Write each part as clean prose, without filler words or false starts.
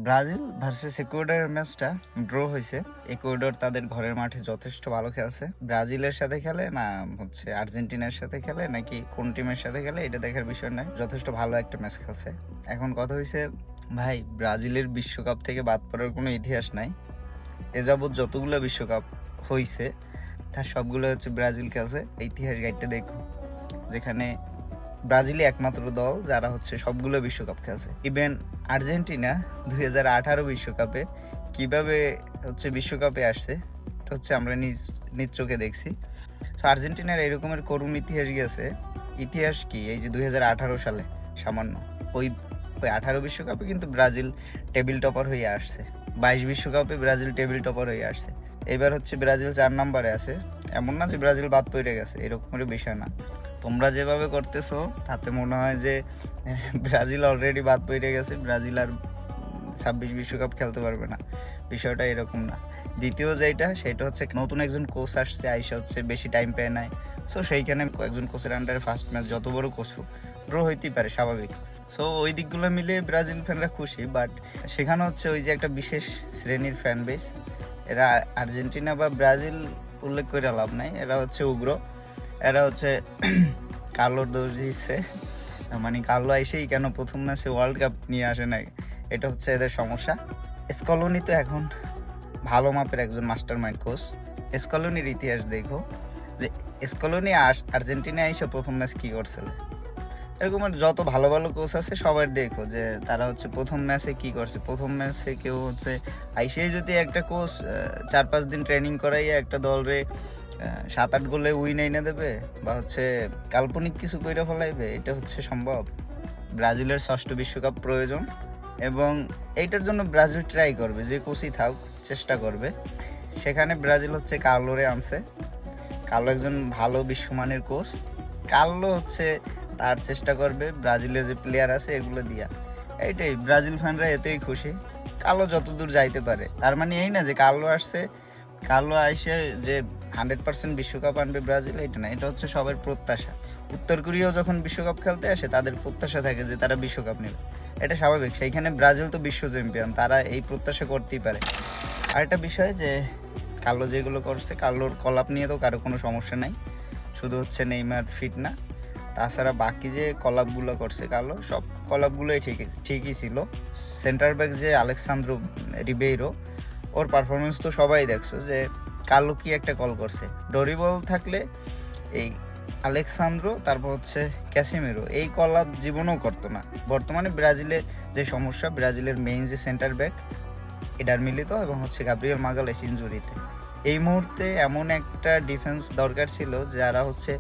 Brazil versus ইকুয়েডরের ম্যাচটা draw হয়েছে। Ecuador তাদের ঘরের মাঠে যথেষ্ট ভালো খেলছে। ব্রাজিলের সাথে খেলে না হচ্ছে আর্জেন্টিনার সাথে খেলে নাকি কোন টিমের সাথে খেলে এটা দেখার বিষয় নয়, যথেষ্ট ভালো একটা ম্যাচ খেলছে। এখন কথা হয়েছে ভাই, ব্রাজিলের বিশ্বকাপ থেকে বাদ পড়ার কোনো ইতিহাস নাই। এ যাবৎ যতগুলো বিশ্বকাপ হয়েছে তার সবগুলো হচ্ছে ব্রাজিল খেলছে। ইতিহাস গাইডটা দেখো, যেখানে ব্রাজিলই একমাত্র দল যারা হচ্ছে সবগুলো বিশ্বকাপ খেলছে। ইভেন আর্জেন্টিনা 2018 বিশ্বকাপে কিভাবে হচ্ছে বিশ্বকাপে আসছে এটা হচ্ছে আমরা নিজ চোখে দেখছি। তো আর্জেন্টিনার এরকমের করুণ ইতিহাস গেছে। ইতিহাস কি, এই যে 2018 সালে সামান্য ওই 18 বিশ্বকাপে কিন্তু ব্রাজিল টেবিল টপার হয়ে আসছে। 22 বিশ্বকাপে ব্রাজিল টেবিল টপার হয়ে আসছে। এবার হচ্ছে ব্রাজিল 4 নম্বরে আছে। এমন না যে ব্রাজিল বাদ পড়ে গেছে, এরকমের বিষয় না। তোমরা যেভাবে করতেছো তাতে মনে হয় যে ব্রাজিল অলরেডি বাদ পড়ে গেছে, ব্রাজিল আর 26 বিশ্বকাপ খেলতে পারবে না। বিষয়টা এরকম না। দ্বিতীয় সেটা হচ্ছে নতুন একজন কোচ আসছে, আইসা হচ্ছে বেশি টাইম পেয়ে নাই। সো সেইখানে একজন কোচের আন্ডারে ফার্স্ট ম্যাচ যত বড় কোচ হোক ড্র হইতেই পারে, স্বাভাবিক। সো ওই দিকগুলো মিলে ব্রাজিল ফ্যানরা খুশি, বাট সেখানে হচ্ছে ওই যে একটা বিশেষ শ্রেণীর ফ্যান বেস, এরা আর্জেন্টিনা বা ব্রাজিল উল্লেখ করে লাভ নাই, এরা হচ্ছে উগ্র। এরা হচ্ছে কার্লোর দোষ দিচ্ছে, মানে কার্লো এসেই কেন প্রথম ম্যাচে ওয়ার্ল্ড কাপ নিয়ে আসে নাই, এটা হচ্ছে এদের সমস্যা। স্কলোনি তো এখন ভালো মাপের একজন মাস্টার মাইন্ড কোচ। স্কলোনির ইতিহাস দেখো, যে স্কলোনি আর্জেন্টিনা এসে প্রথম ম্যাচ কী করছিল। এরকম যত ভালো ভালো কোচ আছে সবার দেখো যে তারা হচ্ছে প্রথম ম্যাচে কি করছে। প্রথম ম্যাচে কেউ হচ্ছে আইসেই যদি একটা কোচ 4-5 দিন ট্রেনিং করাইয়া একটা দলরে 7-8 গোলে উইন এনে দেবে বা হচ্ছে কাল্পনিক কিছু কইরা ফেলাইবে, এটা হচ্ছে সম্ভব? ব্রাজিলের 6ষ্ঠ বিশ্বকাপ প্রয়োজন এবং এইটার জন্য ব্রাজিল ট্রাই করবে, যে কোচই থাক চেষ্টা করবে। সেখানে ব্রাজিল হচ্ছে কার্লোরে আনছে। কার্লো একজন ভালো বিশ্বমানের কোচ। কার্লো হচ্ছে তার চেষ্টা করবে ব্রাজিলের যে প্লেয়ার আছে এগুলো দিয়া। এইটাই ব্রাজিল ফ্যানরা এতই খুশি। কার্লো যতদূর যাইতে পারে, তার মানে এই না যে কার্লো আসছে, কার্লো আইসে যে 100% বিশ্বকাপ আনবে ব্রাজিল, এটা না। এটা হচ্ছে সবার প্রত্যাশা। উত্তর কোরিয়াও যখন বিশ্বকাপ খেলতে আসে তাদের প্রত্যাশা থাকে যে তারা বিশ্বকাপ নেবে, এটা স্বাভাবিক। সেইখানে ব্রাজিল তো বিশ্ব চ্যাম্পিয়ন, তারা এই প্রত্যাশা করতেই পারে। আরেকটা বিষয় যে কার্লো যেগুলো করছে, কার্লোর কলাপ নিয়ে তো কারো কোনো সমস্যা নাই, শুধু হচ্ছে নেইমার ফিট না। তাছাড়া বাকি যে কলাপগুলো করছে কার্লো, সব কলাপগুলোই ঠিকই ছিল। সেন্টার ব্যাক যে আলেক্সান্দ্রো রিবেইরো, ওর পারফরমেন্স তো সবাই দেখছো যে কার্লো কি একটা কল করছে। ডরিবল থাকলে এই আলেক্সান্দ্রো, তারপর হচ্ছে ক্যাসিমেরো, এই কলাপ জীবনেও করতো না। বর্তমানে ব্রাজিলে যে সমস্যা, ব্রাজিলের মেইন যে সেন্টার ব্যাক এটার মিলিত এবং হচ্ছে গাব্রিয়েল মাগালেস ইনজুরিতে, এই মুহূর্তে এমন একটা ডিফেন্স দরকার ছিল যারা হচ্ছে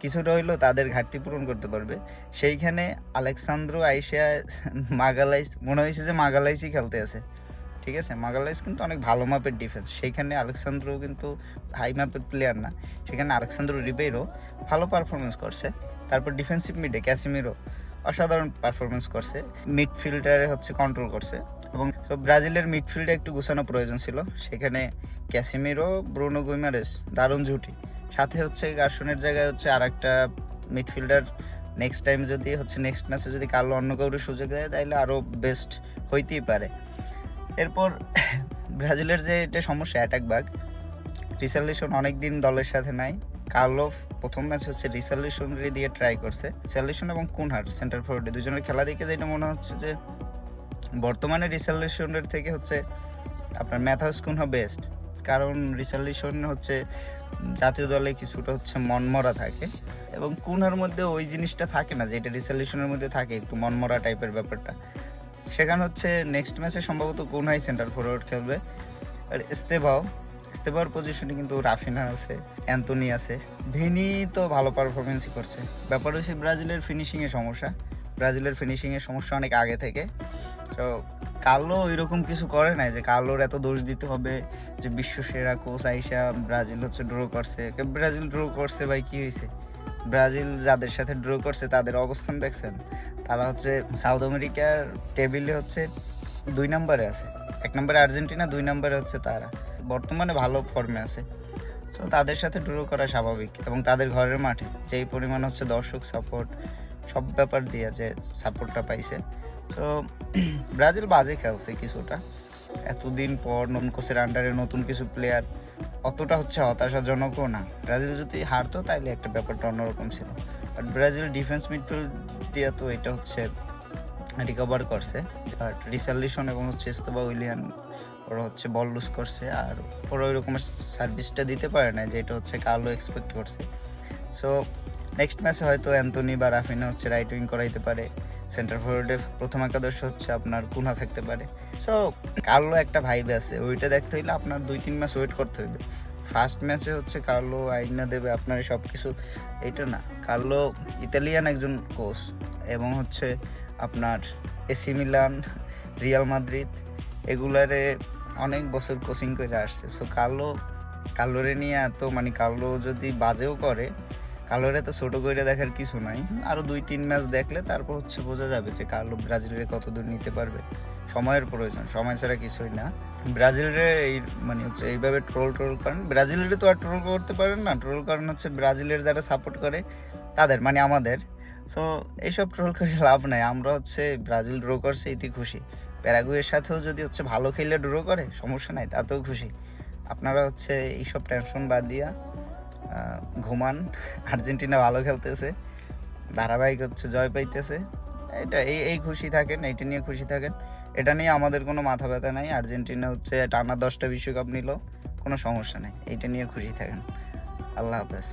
কিছুটা হইলেও তাদের ঘাটতি পূরণ করতে পারবে। সেইখানে আলেক্সান্দ্রো আইসা মাগালাইস, মনে হয়েছে যে মাগালাইসই খেলতে আছে। ঠিক আছে, মাগালাইস কিন্তু অনেক ভালো মাপের ডিফেন্স, সেইখানে আলেক্সান্দ্রো কিন্তু হাই মাপের প্লেয়ার না। সেখানে আলেক্সান্দ্রো রিবেইরো ভালো পারফরমেন্স করছে। তারপর ডিফেন্সিভ মিডে ক্যাসিমিরো অসাধারণ পারফরমেন্স করছে। মিডফিল্ডারে হচ্ছে কন্ট্রোল করছে এবং ব্রাজিলের মিডফিল্ডে একটু গুছানো প্রয়োজন ছিল। সেখানে ক্যাসিমিরো, ব্রুনো গুইমারেস দারুণ জুটি, সাথে হচ্ছে গার্সনের জায়গায় হচ্ছে আর একটা মিডফিল্ডার। নেক্সট ম্যাচে যদি কার্লো অন্য কাউরে সুযোগ দেয় তাহলে আরও বেস্ট হইতেই পারে। এরপর ব্রাজিলের যে এটা সমস্যা, অ্যাটাক বাগ। রিসার্লিসন অনেকদিন দলের সাথে নাই। কার্লো প্রথম ম্যাচ হচ্ছে রিসার্লিসনকে দিয়ে ট্রাই করছে। রিসার্লিসন এবং কুনহার সেন্টার ফরওয়ার্ডে দুজনের খেলা দেখে যেটা মনে হচ্ছে যে বর্তমানে রিসার্লিসনের থেকে হচ্ছে আপনার ম্যাথাউস কুনহা বেস্ট। কারণ রিসার্লিসন হচ্ছে জাতীয় দলে কিছুটা হচ্ছে মনমরা থাকে এবং কুনহার মধ্যে ওই জিনিসটা থাকে না যেটা রিসার্লিসনের মধ্যে থাকে, একটু মনমরা টাইপের ব্যাপারটা। সেখানে হচ্ছে নেক্সট ম্যাচে সম্ভবত কুনহাই সেন্টার ফরওয়ার্ড খেলবে। আর স্তেভাওর পজিশনে কিন্তু রাফিনা আছে, অ্যান্টনি আছে, ভিনি তো ভালো পারফরমেন্সই করছে। ব্যাপার হচ্ছে ব্রাজিলের ফিনিশিংয়ের সমস্যা অনেক আগে থেকে। তো কার্লো ওইরকম কিছু করে নাই যে কার্লোর এত দোষ দিতে হবে যে বিশ্বসেরা কোচ আইসা ব্রাজিল হচ্ছে ড্র করছে। ব্রাজিল ড্র করছে ভাই, কি হয়েছে? ব্রাজিল যাদের সাথে ড্র করছে তাদের অবস্থান দেখছেন? তারা হচ্ছে সাউথ আমেরিকার টেবিলে হচ্ছে 2 নম্বরে আছে। 1 নম্বরে আর্জেন্টিনা, 2 নম্বরে হচ্ছে তারা। বর্তমানে ভালো ফর্মে আছে। সো তাদের সাথে ড্র করা স্বাভাবিক এবং তাদের ঘরের মাঠে যেই পরিমাণ হচ্ছে দর্শক সাপোর্ট, সব ব্যাপার দিয়ে যে সাপোর্টটা পাইছে। তো ব্রাজিল বাজে খেলছে কিছুটা, এতদিন পর নতুন কোচের আন্ডারে নতুন কিছু প্লেয়ার, অতটা হচ্ছে হতাশাজনকও না। ব্রাজিল যদি হারতো তাহলে একটা ব্যাপারটা অন্যরকম ছিল, বাট ব্রাজিল ডিফেন্স মিডফিল্ড দিয়ে তো এটা হচ্ছে রিকভার করছে। বাট রিসার্লিসন এবং হচ্ছে এস্তোবা উইলিয়ান ওরা হচ্ছে বল লুজ করছে, আর ওরা ওই রকমের সার্ভিসটা দিতে পারে না যেটা হচ্ছে কার্লো এক্সপেক্ট করছে। সো নেক্সট ম্যাচে হয়তো অ্যান্থনি বা রাফিনা হচ্ছে রাইট উইং করাইতে পারে, সেন্টার ফরওয়ার্ডে প্রথম একাদশ হচ্ছে আপনার কুনা থাকতে পারে। সো কার্লো একটা ভাইবে আছে, ওইটা দেখতে হইলে আপনার 2-3 ম্যাচ ওয়েট করতে হইবে। ফার্স্ট ম্যাচে হচ্ছে কার্লো আইনা দেবে আপনার সব কিছু, এইটা না। কার্লো ইতালিয়ান একজন কোচ এবং হচ্ছে আপনার এসি মিলান, রিয়াল মাদ্রিদ এগুলারে অনেক বছর কোচিং করে আসছে। সো কার্লোরে নিয়ে এত মানে কার্লো যদি বাজেও করে, কার্লোরে তো ছোটো করে দেখার কিছু নাই। আরও 2-3 ম্যাচ দেখলে তারপর হচ্ছে বোঝা যাবে যে কার্লো ব্রাজিলের কতদূর নিতে পারবে। সময়ের প্রয়োজন, সময় ছাড়া কিছুই না। ব্রাজিলের এই মানে হচ্ছে এইভাবে ট্রোল করেন, ব্রাজিলের তো আর ট্রোল করতে পারেন না। ট্রোল করেন হচ্ছে ব্রাজিলের যারা সাপোর্ট করে তাদের, মানে আমাদের। সো এইসব ট্রোল করে লাভ নাই। আমরা হচ্ছে ব্রাজিল ড্র করছে এতে খুশি। প্যারাগুয়ের সাথেও যদি হচ্ছে ভালো খেললে ড্র করে সমস্যা নাই, তাতেও খুশি। আপনারা হচ্ছে এইসব টেনশন বাদ দিয়া ঘুমান। আর্জেন্টিনা ভালো খেলতেছে, ধারাবাহিক হচ্ছে জয় পাইতেছে, এটা এই খুশি থাকেন, এইটা নিয়ে খুশি থাকেন। এটা নিয়ে আমাদের কোনো মাথা ব্যথা নাই। আর্জেন্টিনা হচ্ছে টানা 10টা বিশ্বকাপ নিল, কোনো সমস্যা নেই, এইটা নিয়ে খুশি থাকেন। আল্লাহ হাফেজ।